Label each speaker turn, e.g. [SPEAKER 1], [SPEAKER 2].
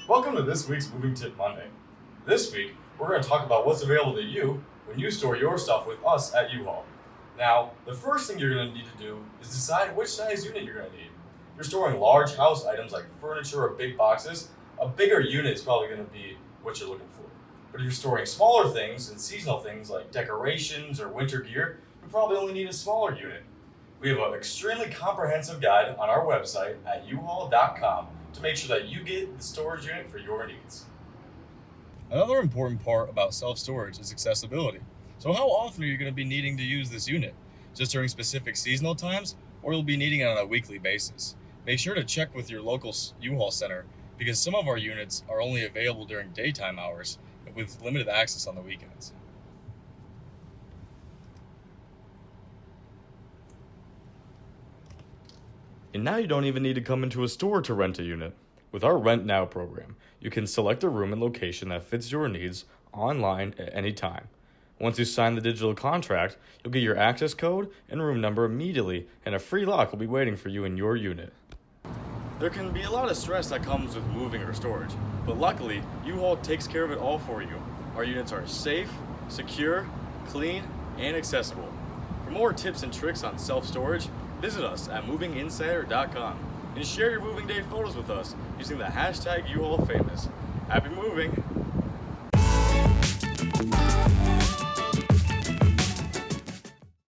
[SPEAKER 1] Welcome to this week's Moving Tip Monday. This week, we're going to talk about what's available to you when you store your stuff with us at U-Haul. Now, the first thing you're going to need to do is decide which size unit you're going to need. If you're storing large house items like furniture or big boxes, a bigger unit is probably going to be what you're looking for. But if you're storing smaller things and seasonal things like decorations or winter gear, you probably only need a smaller unit. We have an extremely comprehensive guide on our website at uhaul.com to make sure that you get the storage unit for your needs. Another important part about self-storage is accessibility. So how often are you going to be needing to use this unit? Just during specific seasonal times, or you'll be needing it on a weekly basis? Make sure to check with your local U-Haul center because some of our units are only available during daytime hours with limited access on the weekends. And now you don't even need to come into a store to rent a unit. With our Rent Now program, you can select a room and location that fits your needs online at any time. Once you sign the digital contract, you'll get your access code and room number immediately, and a free lock will be waiting for you in your unit. There can be a lot of stress that comes with moving or storage, but luckily, U-Haul takes care of it all for you. Our units are safe, secure, clean, and accessible. For more tips and tricks on self-storage, visit us at movinginsider.com and share your moving day photos with us using the hashtag U-Haul Famous. Happy moving!